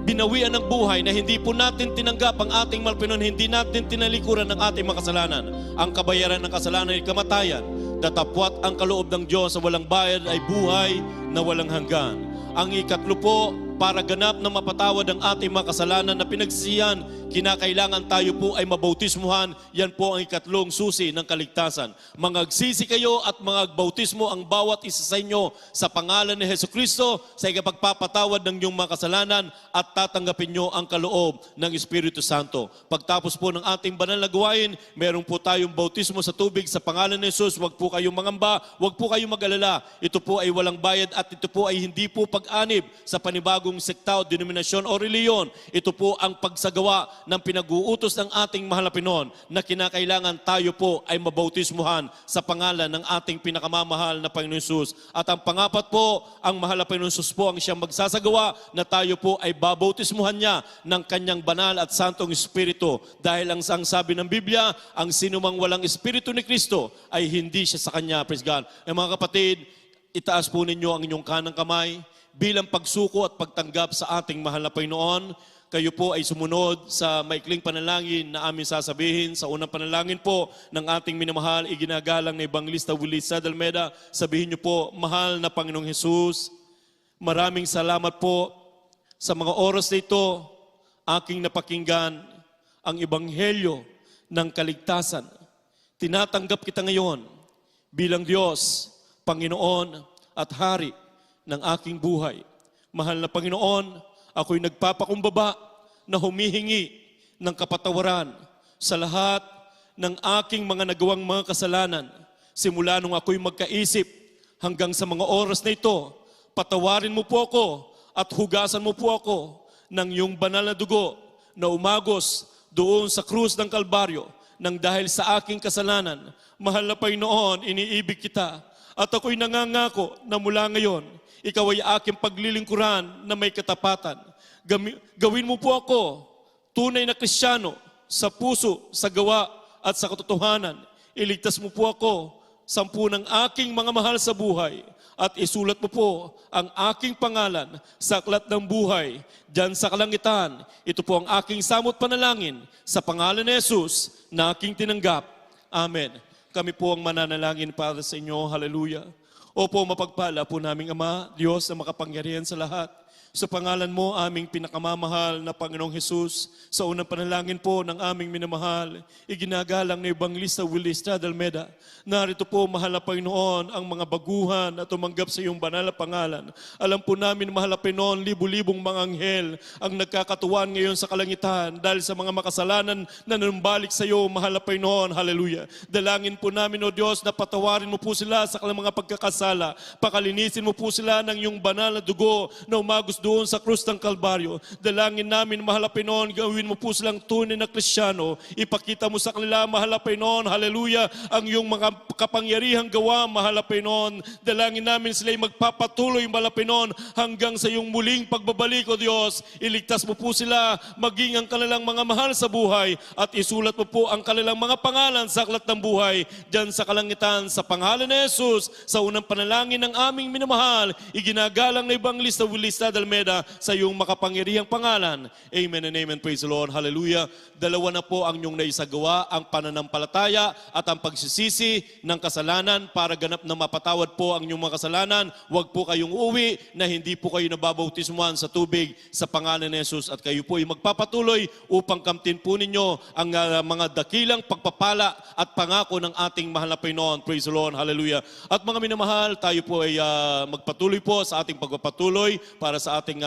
binawian ng buhay na hindi po natin tinanggap ang ating malpinon, hindi natin tinalikuran ng ating mga kasalanan. Ang kabayaran ng kasalanan ay kamatayan. Datapwat ang kaloob ng Diyos sa walang bayad ay buhay na walang hanggan. Ang ikatlo po, para ganap na mapatawad ang ating mga kasalanan na pinagsisihan, kinakailangan tayo po ay mabautismuhan. Yan po ang ikatlong susi ng kaligtasan. Mangagsisi kayo at mangagbautismo ang bawat isa sa inyo sa pangalan ni Jesucristo sa ikapagpapatawad ng iyong mga kasalanan at tatanggapin nyo ang kaloob ng Espiritu Santo. Pagtapos po ng ating banal na gawain, meron po tayong bautismo sa tubig sa pangalan ni Jesus. Huwag po kayong mangamba, huwag po kayong mag-alala. Ito po ay walang bayad at ito po ay hindi po pag-anib sa panibagong sekta o denominasyon o reliyon. Ito po ang pagsagawa ng pinag-uutos ng ating mahal na Panginoon na kinakailangan tayo po ay mabautismuhan sa pangalan ng ating pinakamamahal na Panginoon Hesus. At ang pangapat po, ang mahal na Panginoon Hesus po ang siyang magsasagawa na tayo po ay babautismuhan niya ng kanyang banal at santong Espiritu. Dahil ang sabi ng Biblia, ang sinumang walang Espiritu ni Kristo ay hindi siya sa kanya. Praise God. Mga kapatid, itaas po ninyo ang inyong kanang kamay bilang pagsuko at pagtanggap sa ating mahal na Panginoon. Kayo po ay sumunod sa maikling panalangin na aming sasabihin. Sa unang panalangin po ng ating minamahal, iginagalang na Evangelista Willie Sadalmeda, sabihin niyo po, mahal na Panginoong Hesus, maraming salamat po sa mga oras na ito, aking napakinggan ang Ebanghelyo ng kaligtasan. Tinatanggap kita ngayon bilang Diyos, Panginoon at Hari ng aking buhay. Mahal na Panginoon, ako'y nagpapakumbaba na humihingi ng kapatawaran sa lahat ng aking mga nagawang mga kasalanan. Simula nung ako'y magkaisip hanggang sa mga oras na ito, patawarin mo po ako at hugasan mo po ako ng iyong banal na dugo na umagos doon sa krus ng Kalbaryo nang dahil sa aking kasalanan. Mahal na Panginoon, iniibig kita at ako'y nangangako na mula ngayon, ikaw ay aking paglilingkuran na may katapatan. Gawin mo po ako tunay na Kristiyano sa puso, sa gawa at sa katotohanan. Iligtas mo po ako sampu ng aking mga mahal sa buhay at isulat mo po ang aking pangalan sa aklat ng buhay diyan sa kalangitan. Ito po ang aking samot panalangin sa pangalan ni Jesus na aking tinanggap. Amen. Kami po ang mananalangin para sa inyo. Hallelujah. Opo, mapagpala po naming Ama, Diyos na makapangyarihan sa lahat. Sa pangalan mo, aming pinakamamahal na Panginoong Hesus, sa unang panalangin po ng aming minamahal, iginagalang ni Evangelista Willie Sadalmeda. Narito po, mahal na Panginoon, ang mga baguhan at tumanggap sa iyong banal na pangalan. Alam po namin, mahal na Panginoon, libu-libong mga anghel ang nagkakatuwan ngayon sa kalangitan dahil sa mga makasalanan na nanumbalik sa iyo, mahal na Panginoon. Hallelujah. Dalangin po namin, O Diyos, na patawarin mo po sila sa kanilang mga pagkakasala. Pakalinisin mo po sila ng iyong banal na dugo na umagos doon sa krus ng Kalbaryo. Dalangin namin, mahal na Panginoon, gawin mo po silang tunay na Kristiyano. Ipakita mo sa kanila, mahal na Panginoon, hallelujah, ang iyong mga kapangyarihang gawa, mahal na Panginoon. Dalangin namin sila'y magpapatuloy, mahal na Panginoon, hanggang sa iyong muling pagbabalik, O Diyos. Iligtas mo po sila, maging ang kanilang mga mahal sa buhay, at isulat mo po ang kanilang mga pangalan sa aklat ng buhay, dyan sa kalangitan, sa pangalan ni Jesus, sa unang panalangin ng aming minamahal, iginagalang na Evangelista Willie Almeida sa iyong makapangyarihang pangalan. Amen and amen. Praise the Lord. Hallelujah. Dalawa na po ang inyong naisagawa, ang pananampalataya at ang pagsisisi ng kasalanan para ganap na mapatawad po ang inyong mga kasalanan. Huwag po kayong uuwi na hindi po kayo nababautismuhan sa tubig sa pangalan ni Jesus, at kayo po ay magpapatuloy upang kamtin po ninyo ang mga dakilang pagpapala at pangako ng ating mahal na Panginoon. Praise the Lord. Hallelujah. At mga minamahal, tayo po ay magpatuloy po sa ating pagpapatuloy para sa ating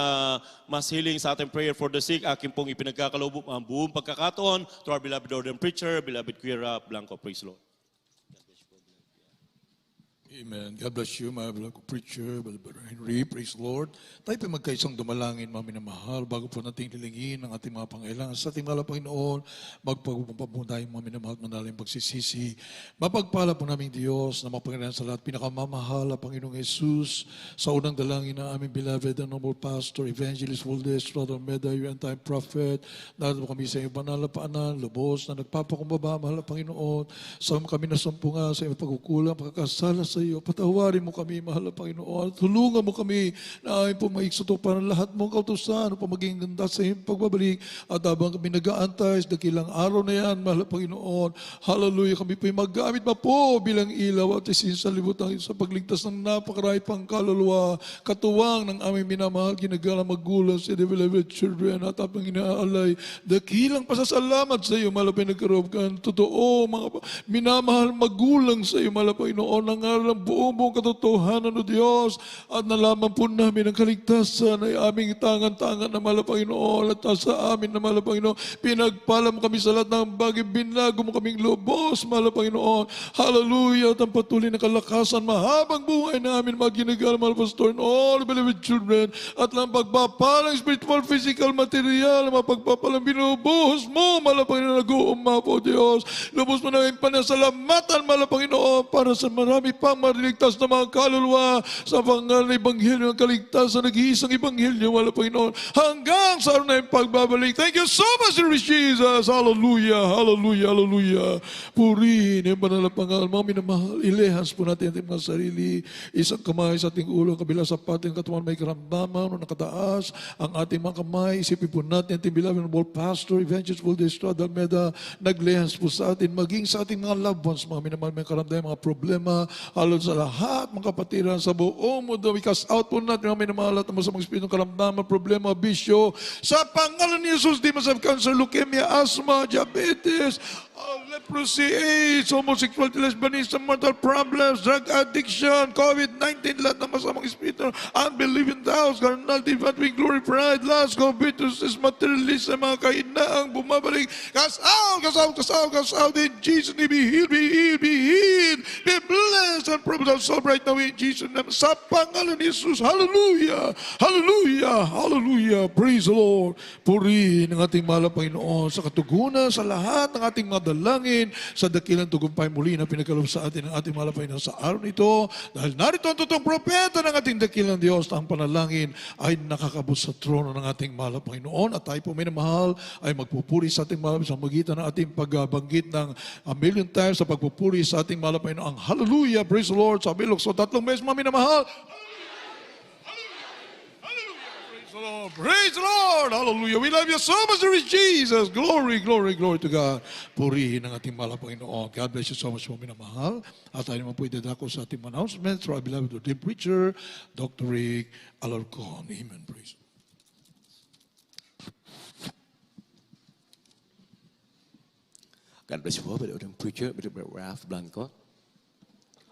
mass healing, sa ating prayer for the sick. Akin pong ipinagkakaloob ang buong pagkakataon to our beloved ordained preacher, beloved Kuya Blanco. Praise the Lord. Amen. God bless you, my beloved preacher, Brother Henry. Praise the Lord. Tayo po magkaisang dumalangin, mga minamahal, bago po natin hilingin ang ating mga pangailangan sa ating mahal na Panginoon. Magpagpapun tayo, mga minamahal, manaling pagsisisi. Mapagpala po namin Diyos na mapangailangan sa lahat. Pinakamamahal na Panginoong Jesus, sa unang dalangin ng aming beloved and noble pastor, Evangelist Waldes, Brother Meda, your time prophet. Dahil po kami sa iyong banal na paanan, lubos na nagpapakumbaba, mahal na Panginoon. Sa kami nasumpunga sa iyong pagkukulang, pagkakasala sa iyo. Patawarin mo kami, mahal na Panginoon. Tulungan mo kami na aming pumaiksuto para lahat mong kautusan upang maging ganda sa iyong pagbabalik. At habang kami nag-aantay sa dakilang araw na yan, mahal na Panginoon, hallelujah, kami po'y maggamit pa po bilang ilaw at isin sa libutan sa pagligtas ng napakarami pang kaluluwa, katuwang ng aming minamahal, ginagalang magulang sa beloved children at apang inaalay. Dakilang pasasalamat sa iyo, mahal na pinagkarobkan. Totoo, mga minamahal magulang sa iyo, mahal na Panginoon, nangaral ng buong katotohanan o Diyos, at nalaman po namin ang kaligtasan ay aming tangan-tangan na mahal na Panginoon, at sa amin na mahal na Panginoon, pinagpala mo kami sa lahat ng bagay, binago mo kaming lubos, mahal na Panginoon. Hallelujah, at ang patuloy na kalakasan, mahabang buhay namin, mga ginagalang mahal na Pastor and all the beloved children, at lang pagpapalang spiritual, physical, material, mapagpapalang binubuhos mo, mahal na Panginoon, nag-uumapo, Diyos. Lubos mo na yung panasalamatan, mahal na Panginoon, para sa marami pang mariligtas na mga kaluluwa sa pangalan ng Ebanghelyo ng kaligtasan, nag-iisang Ebanghelyo, mahal na Panginoon, hanggang sa araw na yung pagbabalik. Thank you so much, Lord Jesus. Hallelujah, hallelujah, hallelujah. Purihin yung banal na pangalan. Mga minamahal, ilehas po natin ating mga sarili. Isang kamay sa ating ulo, kabila sa pating katawan, may karamdaman o nakataas. Ang ating mga kamay, isipin po natin ating beloved noble pastor, Evangelist Waldes Almeida, naglehas po sa atin, maging sa ating mga loved ones, mga minamahal, may karamdaman, mga problema, halon sa lahat, mga kapatiran sa buong mundo. We cast out po natin ang minamahal at masamang espiritu, karamdaman, problema, bisyo. Sa pangalan ni Jesus, di masab cancer, leukemia, asthma, diabetes, leprosy, AIDS, homosexuality, lesbianism, mental problems, drug addiction, COVID-19, lahat ng masamang espiritu, unbelieving doubts, carnality, vanity, glory, pride, lust, covetousness, materialism, mga kahinaang bumabalik. Cast out, cast out, cast out, cast out in Jesus' name. Be healed, be healed, be healed. Be blessed and promise our soul right now in Jesus' name. Sa pangalan ni Jesus, hallelujah, hallelujah, hallelujah. Praise the Lord. Purihin ang ating mahal na Panginoon sa katugunan, sa lahat ng ating mga dalangin, sa dakilang tugumpay muli na pinagkaloob sa atin ng ating mahal na Panginoon sa araw nito. Dahil narito ang totoong propeta ng ating dakilang Diyos na ang panalangin ay nakakabot sa trono ng ating mahal na Panginoon. At tayo po minamahal ay magpupuri sa ating mahal sa magitan ng ating pagbanggit ng a million times sa pagpupuri sa ating mahal na Panginoon. Ang hallelujah, praise the Lord, sabi Lukso, 3 beses mga minamahal. Praise the Lord! Hallelujah! We love you so much, there is Jesus! Glory, glory, glory to God! Purihin ang ating mahal na Panginoon. God bless you so much, mga minamahal. At tayo naman po idadako sa ating announcement through our beloved ordained preacher, Dr. Rick Alarcon. Amen. Praise. God bless you po, Brother Preacher, Brother Ralph Blanco.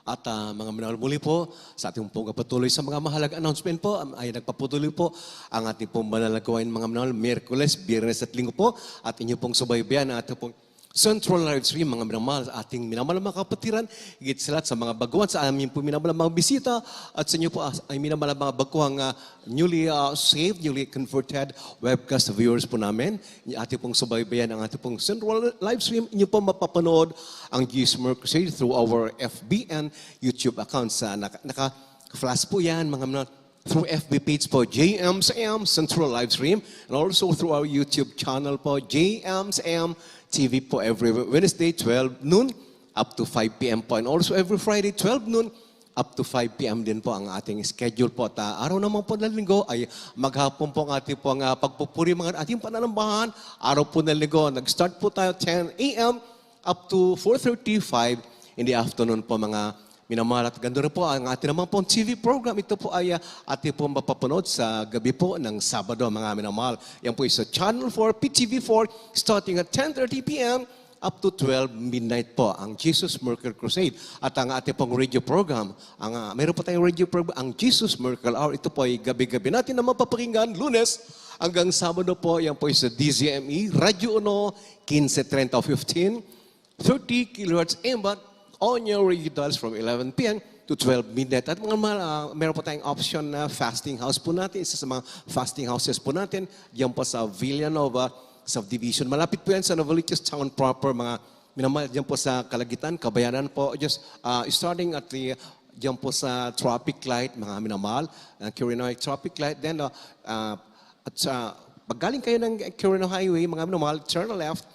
At mga minamahal, muli po sa ating pong patuloy sa mga mahalagang announcement po ay nagpapatuloy po ang ating pong banal na gawain, mga minamahal, Miyerkules, Biyernes at Linggo po, at inyo pong subaybayan ang ating pong Central Live Stream, mga minamahal sa ating minamahal mga kapatiran, higit sa lahat sa mga baguhan, sa amin po minamahal mga bisita, at sa inyo po ay minamahal mga baguhang newly saved, newly converted webcast viewers po namin. Ating pong subaybayan ang ating pong Central Live Stream. Inyo po mapapanood ang Jesus Crusade through our FB and YouTube accounts. Naka-flash po yan, mga minamahal, through FB page po, JMSM Central Live Stream, and also through our YouTube channel po, JMSM TV po every Wednesday, 12 noon up to 5 p.m. po. And also every Friday, 12 noon up to 5 p.m. din po ang ating schedule po. At araw naman po ng linggo ay maghapon po ang ating po ang pagpupuri mga ating pananambahan. Araw po ng linggo, nag-start po tayo 10 a.m. up to 4:35 in the afternoon po mga minamahal. At ganda rin po ang ating naman pong TV program. Ito po ay ating po mapapanood sa gabi po ng Sabado, mga minamahal. Yan po sa Channel 4, PTV4, starting at 10:30 p.m. up to 12 midnight po, ang Jesus Miracle Crusade. At ang ating pong radio program, meron po tayong radio program, ang Jesus Miracle Hour. Ito po ay gabi-gabi natin na mapapakinggan, Lunes hanggang Sabado po. Yan po ay sa DZME, Radio 1, 15:30 o 15, 30 kHz AM, on your radio dials from 11 p.m. to 12 midnight. At mga meron po tayong option na fasting house po natin. Isa sa mga fasting houses po natin, diyan po sa Villanova Subdivision. Malapit po yan sa Novaliches Town proper, mga minamahal, diyan po sa Kalagitan, Kabayanan po. Just starting at diyan po sa traffic light, mga minamahal, Quirino traffic light. Then, at pag galing kayo ng Quirino Highway, mga minamahal, turn left,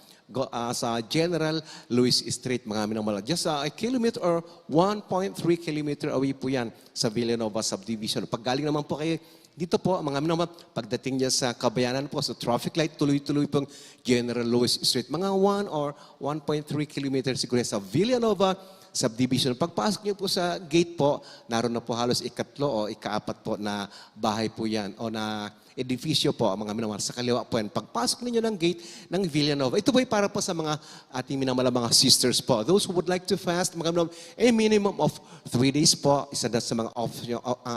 sa General Luis Street, mga minamahal. Just a kilometer or 1.3 kilometer away po yan sa Villanova Subdivision. Pag galing naman po kayo dito po, mga minamahal, pagdating niya sa Kabayanan po, sa traffic light, tuloy-tuloy pong General Luis Street. Mga 1 or 1.3 kilometer siguro sa Villanova Subdivision. Pagpasok niyo po sa gate po, naroon na po halos ikatlo o ikaapat po na bahay po yan o na edifisyo po, mga minamahal, sa kaliwa po yan. Pagpasok ninyo ng gate ng Villanova, ito po ay para po sa mga ating minamahal mga sisters po. Those who would like to fast, mga minamahal, a minimum of 3 days po, isa na sa mga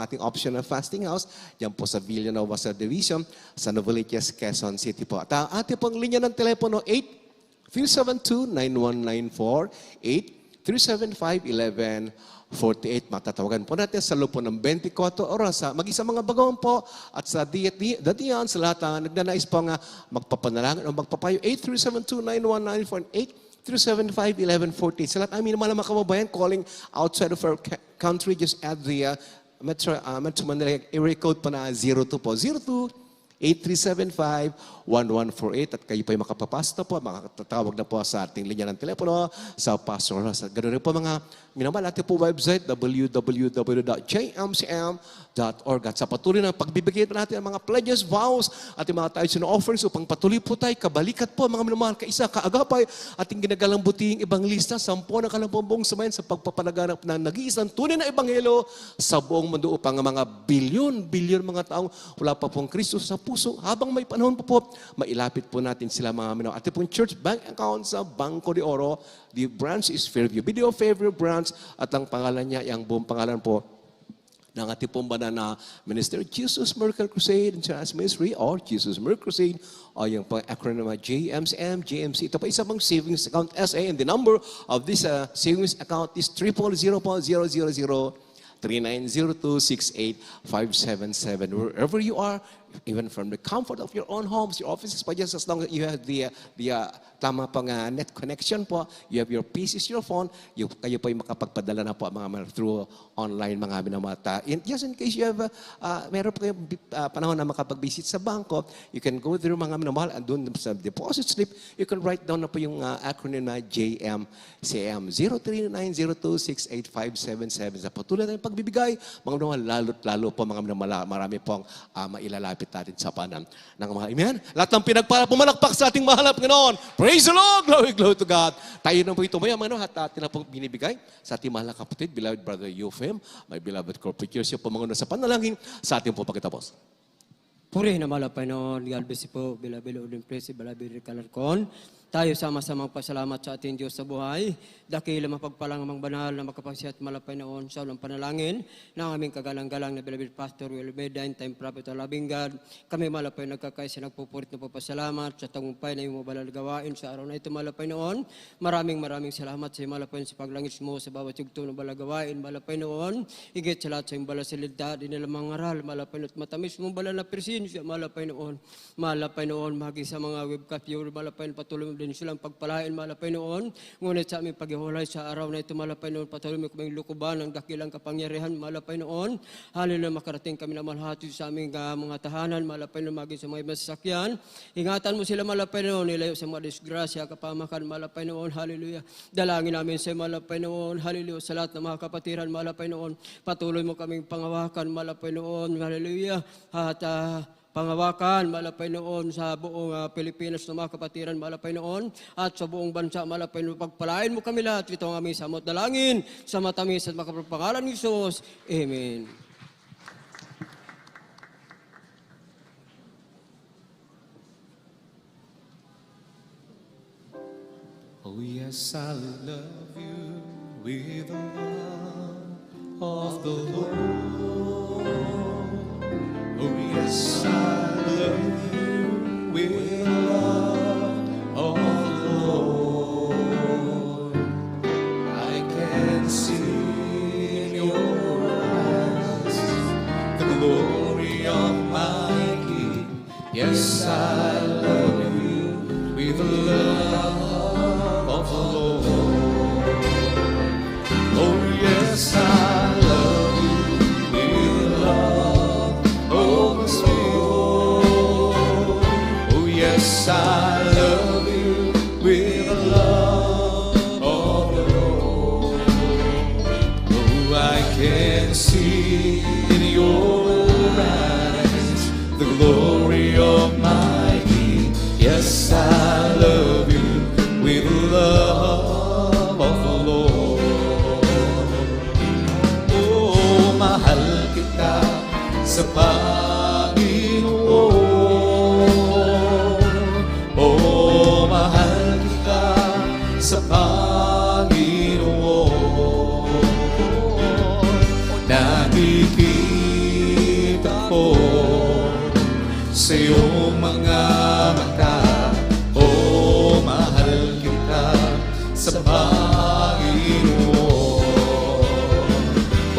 ating optional fasting house, yan po sa Villanova Subdivision, sa Novaliches, Quezon City po. At ating pong linya ng telepono, 8-372-9194, 8-375-1148. Matatawagan po natin sa loob po ng 24 oras. Mag-isa mga bagawang po at sa datiyan sa lahat na nagnanais po nga magpapanalangin o magpapayo. 8-372-9194 8-375-1148. Sa lahat amin naman mga kababayan calling outside of our country, just add the Metro Manila area code pa na 02 po. 02-8375-1148 at kayo po ay makapapasta po, makatatawag na po sa ating linya ng telepono sa Pastor Ross. At ganoon rin po mga minamahal, ating po website www.jmcm.org. At sa patuloy na pagbibigay natin ang mga pledges, vows, at yung mga tithes and offerings upang patuloy po tayo, kabalikat po mga minamahal, kaisa, kaagapay, ating ginagalang buting ibang lista, 10 na kalampong samayan sa pagpapalaganap ng nag-iisang tunay na ebanghelyo sa buong mundo upang mga bilyon mga taong wala pa pong Kristo sa puso, habang may panahon po, mailapit po natin sila mga minamahal. Ating pong church bank account sa Banco de Oro, the branch is Fairview Video Fairview branch, at ang pangalan niya, ang buong pangalan po ng ating pong banana minister, Jesus Miracle Crusade Insurance Ministry or Jesus Miracle Crusade o yung pang acronym JMCM, JMC. Ito pa isa pang savings account SA, and the number of this savings account is 000-3902-68577. Wherever you are, even from the comfort of your own homes, your offices, but just as long as you have the tama pang net connection po, you have your PCs, your phone, kayo po ay makapagpadala na po mga through online mga binamata. Just in case you have, meron po kayong panahon na makapag-visit sa bangko, you can go there mga minamahal, and doon sa deposit slip, you can write down na po yung acronym na JMCM, 0390268577. Sa patuloy na yung pagbibigay, mga minamahal, lalo po mga minamahal, marami pong mailalapit natin sa panan ng mga amen. Lahat ng pinagpala, pumalakpak sa ating mahalap Ganoon. Praise the Lord! Glory to God! Tayo na po ito maya, at atin na pong binibigay sa ating mahal na kapatid, beloved brother Euphem, my beloved corporate siya po mga sa panalangin sa ating po pagkatapos. Puri na malapay noon, God bless you po, beloved Lord and praise, beloved Kalarkon. Tayo sama-samang pasalamat sa ating Diyos sa buhay. Dakila mapagpalang amang banal na makapagsiat malapay noon sa ulang panalangin ng aming kagalang-galang na beloved Pastor Will Medine, Time Prophet o Loving God. Kami malapay nagkakaisa nagpupurit na papasalamat sa tagumpay na iyong mabalal gawain sa araw na ito malapay noon. Maraming salamat sa iyong malapay sa paglangis mo sa bawat yugto ng balagawain malapay noon. Higit sa lahat sa iyong balasilidad, inilang mangaral malapay noon at matamis mong balal na presensya malapay noon. Malapay noon, maging sa mga webcast viewer malapay noon, patuloy mo din silang pagpalain malapay noon. Ngunit sa aming paghihulay sa araw na ito malapay noon, patuloy mo kaming lukuban ng dakilang kapangyarihan malapay noon. Hallelujah, makarating kami na malhati sa aming mga tahanan malapay noon, maging sa mga masasakyan. Ingatan mo sila malapay noon, nilayo sa mga disgrasya, kapamakan malapay noon. Hallelujah. Dalangin namin sa malapay noon. Hallelujah. Sa lahat ng mga kapatiran malapay noon, patuloy mo kaming pangawakan malapay noon. Hallelujah. At pangawakan malapay noon sa buong Pilipinas na mga kapatiran malapay noon at sa buong bansa malapay noon. Pagpalain mo kami lahat. Ito ang aming samot dalangin sa matamis at makapangalan ni Jesus. Amen. Oh yes, I love you with the love of the Lord. Oh yes, I love you with the love of the Lord. I can see in your eyes the glory of my King. Yes, I love you with the love of the Lord. Oh yes, I love you with the love of the Lord. Oh yes, I love you with the love of the Lord. Oh, I can see in your eyes the glory of my King. Yes, I love you with the love of the Lord. Oh, mahal kita sa Panginoon. Oh, mahal kita sa Panginoon. Nakikita ko sa iyong mga mata. Oh, mahal kita sa Panginoon.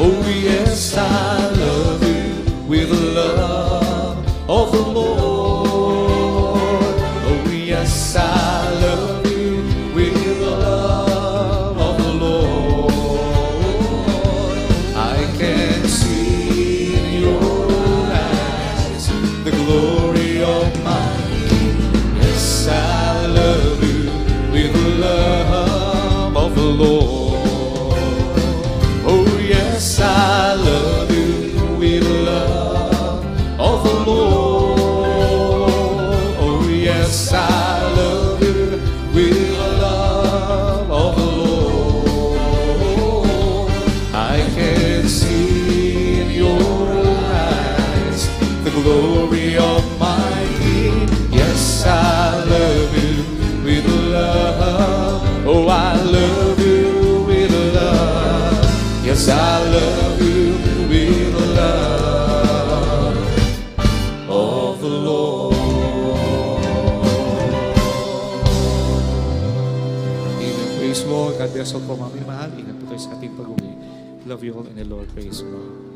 Oh yes, I love you with the love of the Lord. Oh yes, I love you with the love of the Lord. I can see in your eyes the glory of my King. Yes, I love you with the love of the Lord. Oh yes, I love you with the love of the Lord. Oh yes, I love you with the love of the Lord. I can see in your eyes the glory of my King. Yes, I love you with love. Oh, I love you with love. Yes, I love you with love of the Lord. Amen. Praise Lord. God bless all po, mami mahal. Ingat po tayo sa ating pag-uwi. Love you all in the Lord. Praise God.